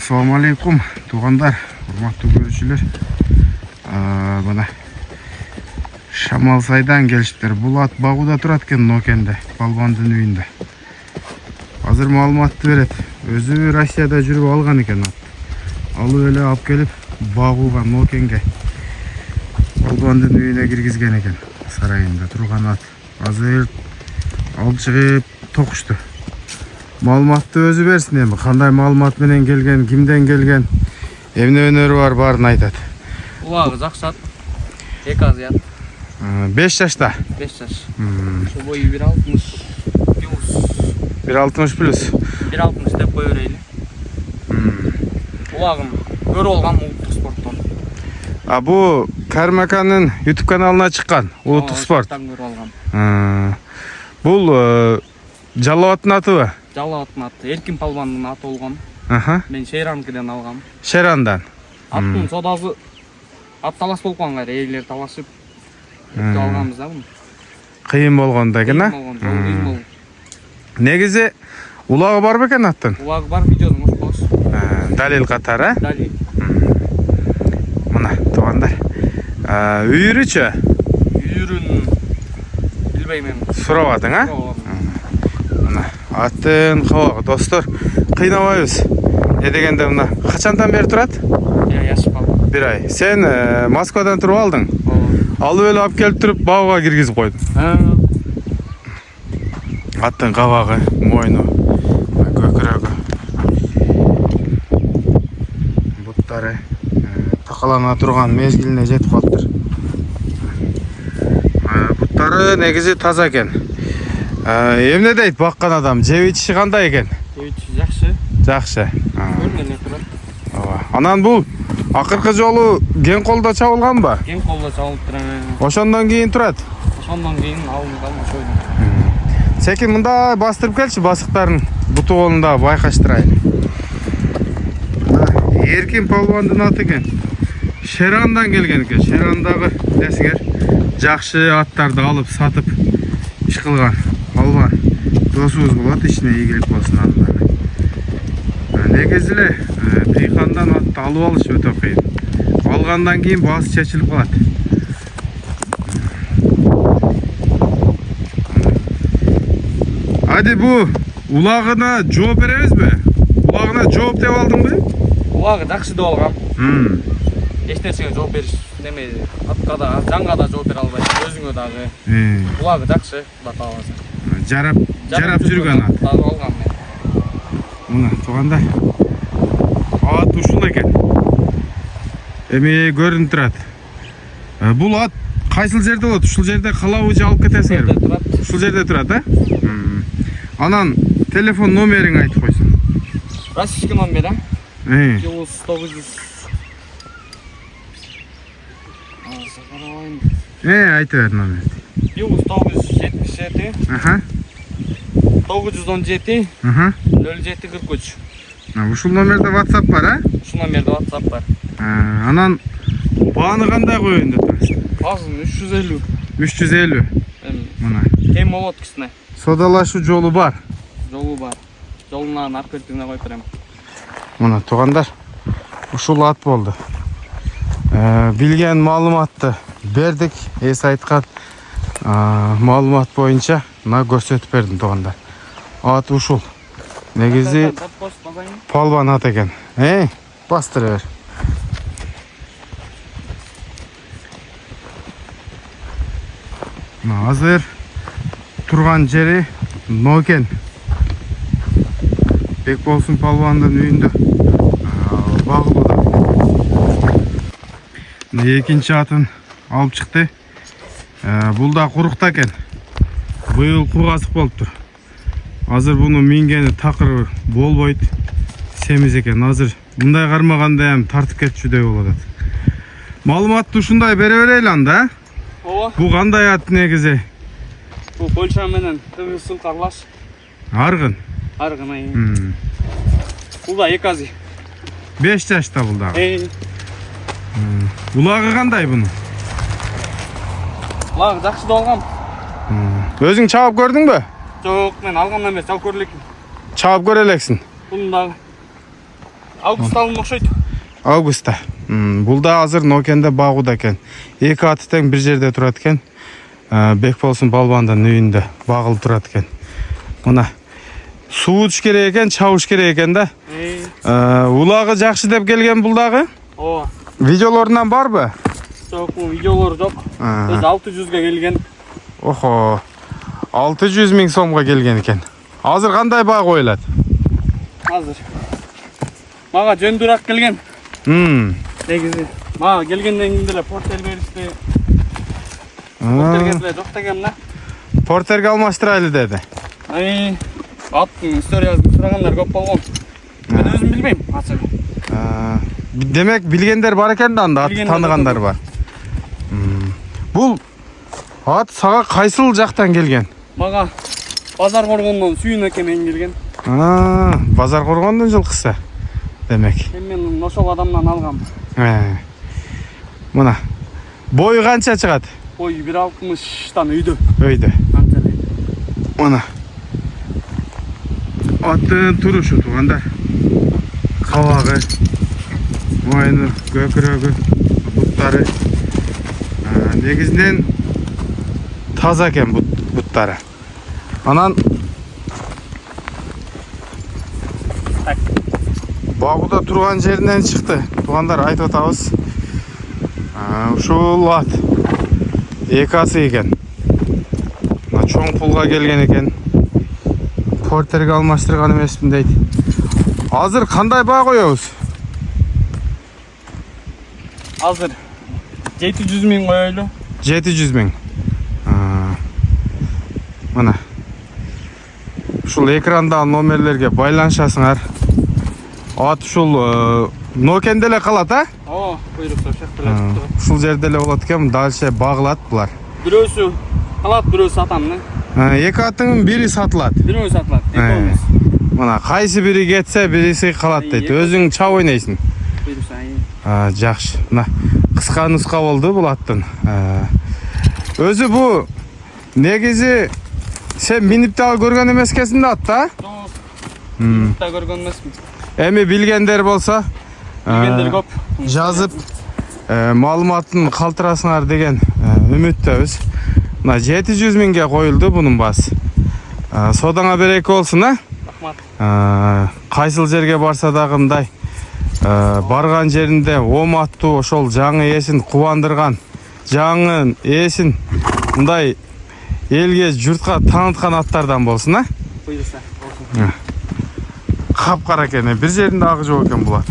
Assalamu alaikum туғандар, урматтуу көрүүчүлөр. Мына Шамал сайдан келиштер. Бул ат багууда турат экен Нокенде, Балбандын үйүндө. Азыр маалыматты берет. Өзү Россияда жүрүп алган экен ат. Алып эле алып келип багууга Нокенге Балбандын үйүнө киргизген экен. Сарайында турган ат. Азыр алып чыгып токушту. Маалыматты өзү берсин эми. Кандай маалымат менен келген, кимден келген, эмне өнөрү бар баарын айтат. Улагы жакшы ат. Эки азият. 5 жашта. 5 жаш. Ошо бою 1.60 плюс. 1.60 плюс. 1.60 деп кое берейли. Улагын көрүп алгам улуттук спорттон. Бу Кармаканын YouTube каналына чыккан улуттук спорт. Көрүп алгам. Бул Жалалаттын атыбы? Жалалаттын аты. Эркин Палбандын аты болгон. Мен Шейранкиден алгам. Шерандан. Аттын содасы ат талаш болуп калган кайра, ээлер талашып алганбыз да буну. Кыйын болгондо экен, а? Кыйын болду. Негизи улагы бар бекен аттын? Улагы бар, видеодун ошпош. Далил катары, а? Далил. Мына туугандар. Үйүрүчү? Үйүрүн билбейм эми. Сурап атың, а? Мына аттын кабагы, достор. Кыйнабайбыз. Дегенде мына качандан бери турат? Яшып калды. 1 ай. Сен Москвадан туруп алдың? Алып эле алып келип туруп багууга киргизип койдуң. Аттын кабагы, мойну, көкүрөгү, буттары такалана турган мезгилине жетип калыптыр. Буттары негизи таза экен. Эмне дейт баккан адам? Жеп ичиши кандай экен? Жеп ичиши жакшы. Жакшы. Көрүнө турат. Анан бул акыркы жолу кен колдо чабылганбы? Кен колдо чабылыптыр. Ошондон кийин турат. Ошондон кийин алынган ошо. Секин мында бастырып келчи, басыктарын буту колунда байкаштырайлы. Эркин Палбандын аты экен. Шерандан келген экен. Шерандагы десиңер жакшы аттарды алып сатып иш кылган. Алба досубуз болот, ичине ийгилик болсун анда. Негизи эле тыйкандан атты алып алыш өтө кыйын. Алгандан кийин баасы чечилип калат. Ади бу улагына жооп беребизби? Улагына жооп деп алдыңбы? Улагы жакшы деп алгам. Эч нерсеге жооп бериш неме, атка да, жанга да жооп бере албайт, өзүңө дагы. Улагы жакшы, Кудай кааласа. Жарап жүргөн ат. Алгам мен. Мына туугандар. Ат ушул экен. Эми көрүнүп турат. Бул ат кайсыл жерде болот? Ушул жерде калабы же алып кетесиңерби? Ушул жерде турат, а? Анан телефон номериңди айтып койсоң. Российский номер, а? Плюс 900. Айта бер номерди. Плюс 977. 917. 0743. Ушул номерде WhatsApp бар, а? Ушул номерде WhatsApp бар. Анан бааны кандай коеюн деп турасың? Баасын 350. 350. Мына. Кем болот кичине. Содалашуу жолу бар. Жолу бар. Жолунан аркы бетине коюп берем. Мына туугандар. Ушул ат болду. Билген маалыматты бердик. Эс айткан маалымат боюнча мына көрсөтүп бердим туугандар. Ат ушул. Негизи Палбан ат экен. Бастыра бер. Азыр турган жери Нокен. Бекболсун Палбандын үйүндө багылууда. Экинчи атын алып чыкты. Бул да курукта экен. Быйыл кургазык болуптур. Азыр буну мингени такыр болбойт. Семиз экен. Азыр мындай кармаганда ham тартып кетчүдөй болот. Маалыматты ушундай бере берейли анда. Бу кандай ат негизи? Бу Польша менен Кыргызстан карлаш. Аргын. Аргын. Бул да эки ази. 5 жашта бул да. Улагы кандай буну? Улагы жакшы деп алгам. Өзүң чабып көрдүңбү? Жок, мен алгандан бери чабып көрө элекмин. Чабып көрө элексиң. Bunun da Август алым окшойт. Августта. Бул да азыр Нокенде багууда экен. Эки аты тең бир жерде турат экен. Бекболсун балбандын үйүндө багылып турат экен. Мына суутуш керек экен, чабыш керек экен да. Улагы жакшы деп келген бул дагы. Ооба. Видеолорунан барбы? Жок, бул видеолор жок. Өз 600га келген. Охо. 600 миң сомго келген экен. Азыр кандай баа коюлат? Азыр. Мага жөндүрак келген. Негизи. Мага келгенден кийин деле портер беришти. Портерге деле жок дегем да. Портерге алмаштырайлы деди. Аттын историясын сурагандар көп болгон. Мен өзүм билбейм, ачык. Демек билгендер бар экен да, анда аты тааныгандар бар. Бул ат сага кайсыл жактан келген? Мага Базар Коргондон Сүйүн экемен келген. Базар Коргондун жылкысы. Демек. Мен ошол адамдан алгам. Мына. Бою канча чыгат? Бой 1.60-тан үйдө. Өйдө. Мына. Аттын турушу туугандар. Кабагы, мойну, көкүрөгү, буттары. Негизинен таза экен буттары. Анан багууда турган жеринен чыкты. Туугандар айтып атабыз. Ушул ат эки асы экен. Чоң пулга келген экен. Портерге алмаштырган эмесмин дейт. Азыр кандай баа коебуз? Азыр 700 миң коелу. 700 миң. Мына. Ушул экрандагы номерлерге байланышасыңар. Ат ушул Нокенде эле калат, Ооба, буйрукта шактыр. Ушул жерде эле болот экен, дальше багылат булар. Бирөөсү калат, бирөөсү сатам да. Эки аттын бири сатылат. Бирөө сатылат, экөөбүз. Мына кайсы бири кетсе, бириси калат дейт. Өзүң чап ойнойсуң. Буйрукта. Жакшы. Мына кыска нуска болду бул аттын. Өзү бу негизи сен минип дагы көргөн эмес экенсиң да атта? Жок. Минип да көргөн эмесмин. Эми билгендер болсо, Билгендер көп. жазып маалыматын калтырасыңар деген үмүттөбүз. Мына 700 миңге коюлду бунун баасы. Содаңа береке болсун, Рахмат. Кайсыл жерге барса дагы мындай барган жеринде оматтуу ошол жаңы ээсин кубандырган, жаңы ээсин мындай элге, журтка тааныткан аттардан болсун, Буйрукта. Капкара экен, бир жеринде агы жок экен бул ат.